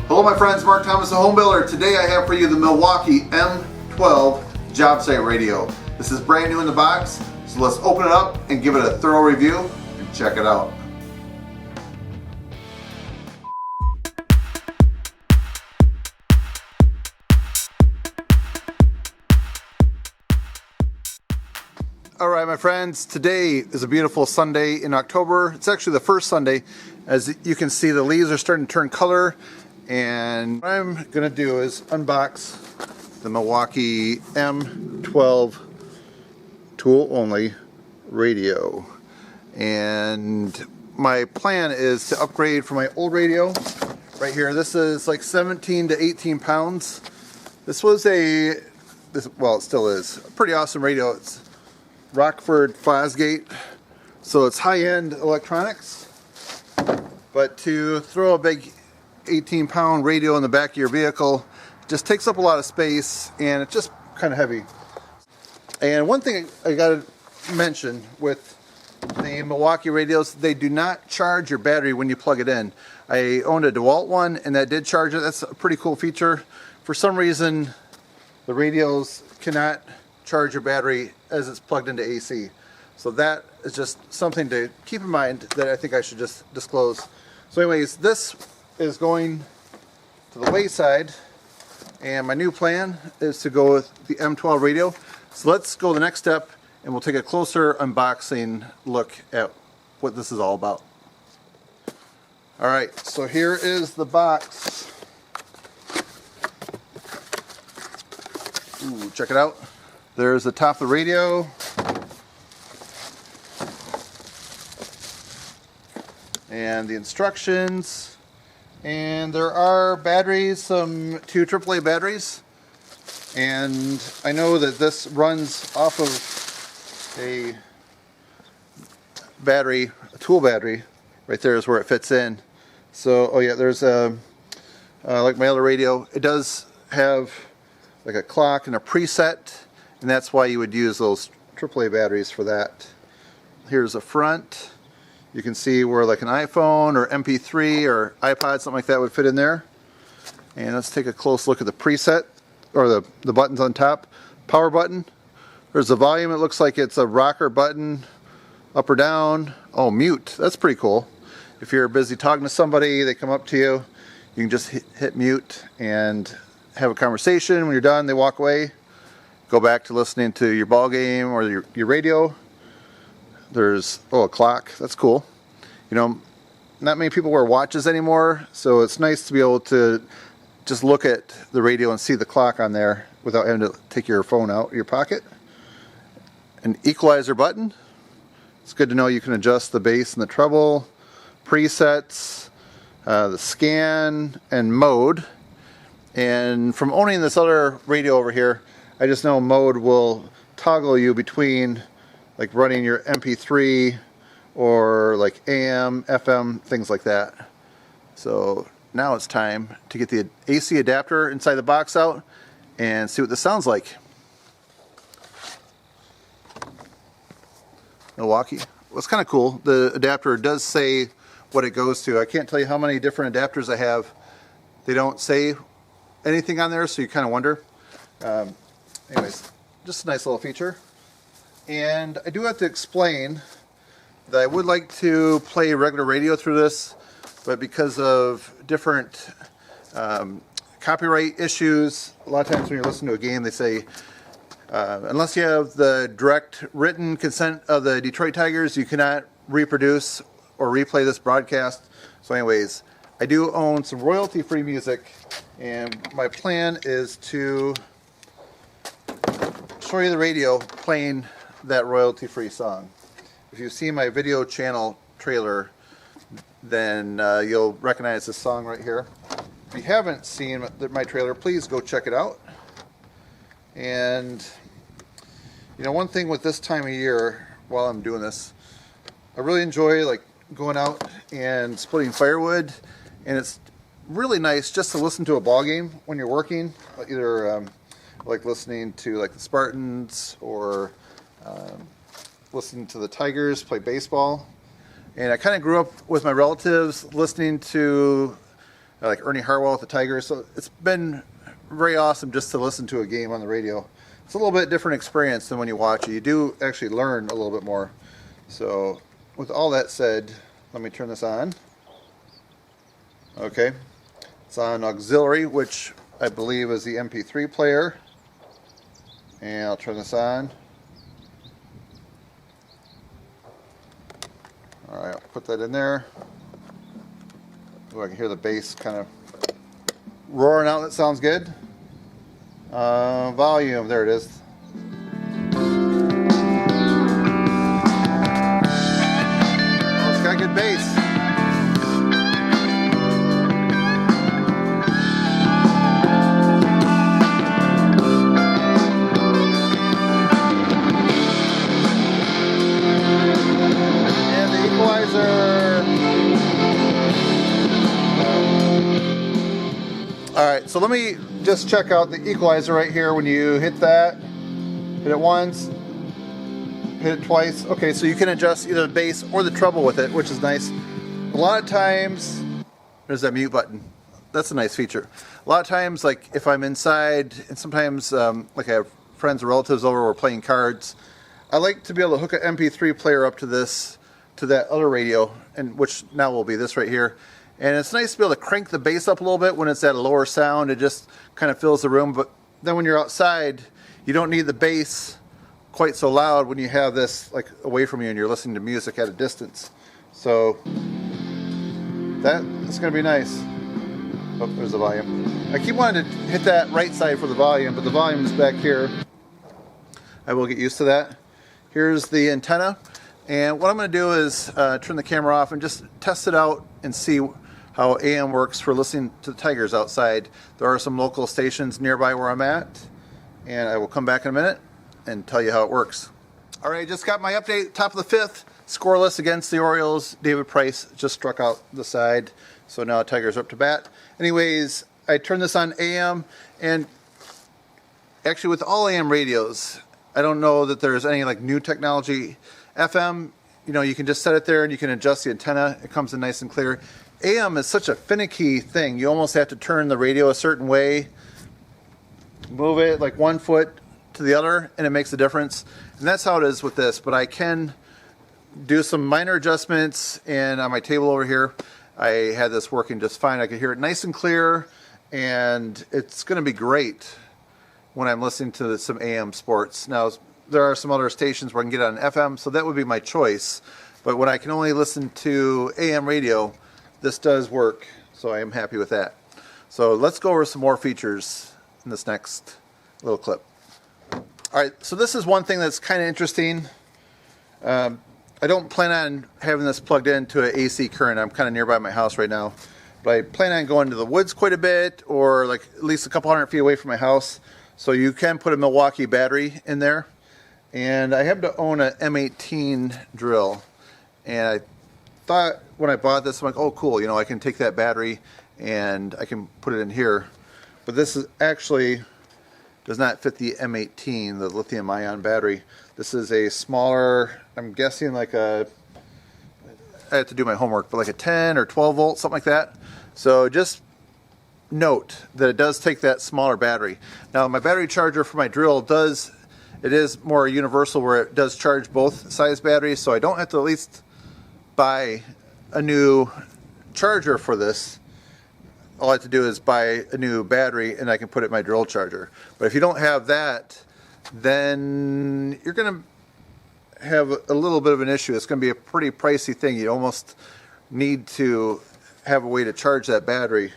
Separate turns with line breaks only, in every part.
Hello my friends, Mark Thomas the Home Builder. Today I have for you the Milwaukee M12 job site radio. This is brand new in the box, so let's open it up and give it a thorough review and check it out. Alright my friends, today is a beautiful Sunday in October. It's actually the first Sunday. As you can see, the leaves are starting to turn color, and what I'm going to do is unbox the Milwaukee M12 tool only radio. And my plan is to upgrade from my old radio right here. This is like 17 to 18 pounds. This was it still is a pretty awesome radio. It's Rockford Fosgate, so it's high-end electronics, but to throw a big 18-pound radio in the back of your vehicle just takes up a lot of space, and it's just kind of heavy. And one thing I gotta mention with the Milwaukee radios, they do not charge your battery when you plug it in. I owned a DeWalt one, and that did charge it. That's a pretty cool feature. For some reason, the radios cannot charge your battery as it's plugged into AC. So that is just something to keep in mind that I think I should just disclose. So anyways, this is going to the wayside, and my new plan is to go with the M12 radio. So let's go the next step, and we'll take a closer unboxing look at what this is all about. Alright, so here is the box. Ooh, check it out. There's the top of the radio, and the instructions, and there are batteries, some 2 AAA batteries, and I know that this runs off of a battery, a tool battery. Right there is where it fits in. So, oh yeah, there's like my other radio, it does have like a clock and a preset. And that's why you would use those AAA batteries for that. Here's the front. You can see where like an iPhone or MP3 or iPod, something like that would fit in there. And let's take a close look at the preset, or the buttons on top. Power button. There's the volume. It looks like it's a rocker button, up or down. Oh, mute. That's pretty cool. If you're busy talking to somebody, they come up to you, you can just hit mute and have a conversation. When you're done, they walk away. Go back to listening to your ball game or your radio. There's a clock. That's cool. You know, not many people wear watches anymore, so it's nice to be able to just look at the radio and see the clock on there without having to take your phone out of your pocket. An equalizer button. It's good to know you can adjust the bass and the treble. Presets, the scan and mode. And from owning this other radio over here, I just know mode will toggle you between like running your MP3 or like AM, FM, things like that. So now it's time to get the AC adapter inside the box out and see what this sounds like. Milwaukee. Well, it's kind of cool. The adapter does say what it goes to. I can't tell you how many different adapters I have. They don't say anything on there, so you kind of wonder. Anyways, just a nice little feature. And I do have to explain that I would like to play regular radio through this, but because of different copyright issues, a lot of times when you're listening to a game, they say, unless you have the direct written consent of the Detroit Tigers, you cannot reproduce or replay this broadcast. So anyways, I do own some royalty-free music, and my plan is to show you the radio playing that royalty-free song. If you see my video channel trailer, then you'll recognize this song right here. If you haven't seen my trailer, please go check it out. And you know, one thing with this time of year, while I'm doing this, I really enjoy like going out and splitting firewood, and it's really nice just to listen to a ball game when you're working, either like listening to like the Spartans or listening to the Tigers play baseball. And I kind of grew up with my relatives listening to I like Ernie Harwell with the Tigers. So it's been very awesome just to listen to a game on the radio. It's a little bit different experience than when you watch it. You do actually learn a little bit more. So with all that said, let me turn this on. Okay, it's on auxiliary, which I believe is the MP3 player. And I'll turn this on. Alright, I'll put that in there. Ooh, I can hear the bass kind of roaring out. That sounds good. Volume, there it is. Oh, it's got good bass. And the equalizer. Alright, so let me just check out the equalizer right here. When you hit that, hit it once, hit it twice. Okay, so you can adjust either the bass or the treble with it, which is nice. A lot of times, there's that mute button. That's a nice feature. A lot of times, like if I'm inside, and sometimes like I have friends or relatives over, we're playing cards, I like to be able to hook an MP3 player up to this, to that other radio, and which now will be this right here. And it's nice to be able to crank the bass up a little bit when it's at a lower sound. It just kind of fills the room. But then when you're outside, you don't need the bass quite so loud when you have this like away from you and you're listening to music at a distance. So that's going to be nice. Oh, there's the volume. I keep wanting to hit that right side for the volume, but the volume is back here. I will get used to that. Here's the antenna. And what I'm going to do is turn the camera off and just test it out and see how AM works for listening to the Tigers outside. There are some local stations nearby where I'm at, and I will come back in a minute and tell you how it works. All right, just got my update, top of the fifth, scoreless against the Orioles. David Price just struck out the side, so now Tigers are up to bat. Anyways, I turned this on AM, and actually with all AM radios, I don't know that there's any like new technology. FM, you know, you can just set it there and you can adjust the antenna. It comes in nice and clear. AM is such a finicky thing. You almost have to turn the radio a certain way, move it like 1 foot to the other, and it makes a difference. And that's how it is with this. But I can do some minor adjustments, and on my table over here, I had this working just fine. I could hear it nice and clear, and it's going to be great when I'm listening to some AM sports. Now, there are some other stations where I can get it on FM, so that would be my choice. But when I can only listen to AM radio, this does work, so I am happy with that. So let's go over some more features in this next little clip. Alright, so this is one thing that's kind of interesting. I don't plan on having this plugged into an AC current. I'm kind of nearby my house right now. But I plan on going to the woods quite a bit, or like at least a couple hundred feet away from my house. So you can put a Milwaukee Battery in there. And I happen to own an M18 drill. And I thought when I bought this, I'm like, oh cool, you know, I can take that battery and I can put it in here. But this is actually does not fit the M18, the lithium-ion battery. This is a smaller, I'm guessing like a, I have to do my homework, but like a 10 or 12 volt, something like that. So just note that it does take that smaller battery. Now my battery charger for my drill does, it is more universal where it does charge both size batteries, so I don't have to at least buy a new charger for this. All I have to do is buy a new battery and I can put it in my drill charger. But if you don't have that, then you're going to have a little bit of an issue. It's going to be a pretty pricey thing. You almost need to have a way to charge that battery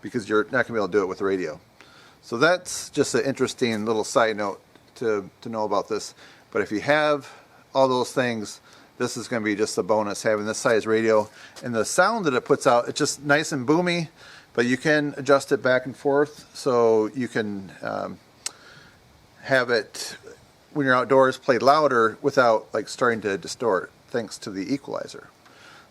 because you're not going to be able to do it with the radio. So that's just an interesting little side note to know about this. But if you have all those things, this is going to be just a bonus having this size radio. And the sound that it puts out, it's just nice and boomy, but you can adjust it back and forth so you can have it, when you're outdoors, play louder without like starting to distort, thanks to the equalizer.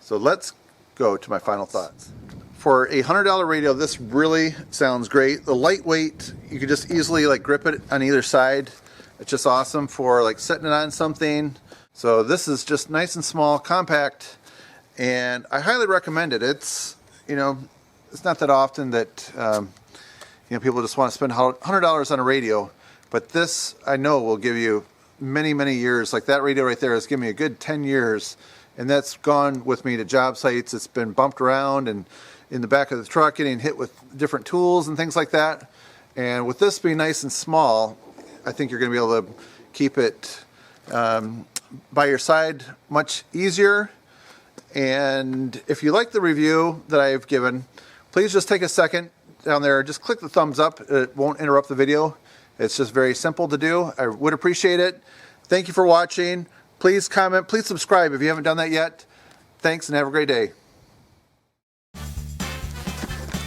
So let's go to my final thoughts. For a $100 radio, this really sounds great. The lightweight, you can just easily like grip it on either side. It's just awesome for like setting it on something. So this is just nice and small, compact, and I highly recommend it. It's, you know, it's not that often that people just want to spend $100 on a radio, but this I know will give you many years. Like that radio right there has given me a good 10 years, and that's gone with me to job sites. It's been bumped around and in the back of the truck, getting hit with different tools and things like that. And with this being nice and small, I think you're going to be able to keep it by your side much easier. And if you like the review that I've given, please just take a second down there, just click the thumbs up. It won't interrupt the video. It's just very simple to do. I would appreciate it. Thank you for watching. Please comment, please subscribe if you haven't done that yet. Thanks and have a great day.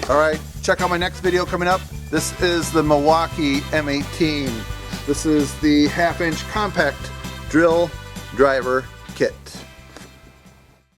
All right, check out my next video coming up. This is the Milwaukee M18. This is the 1/2-inch compact drill driver kit.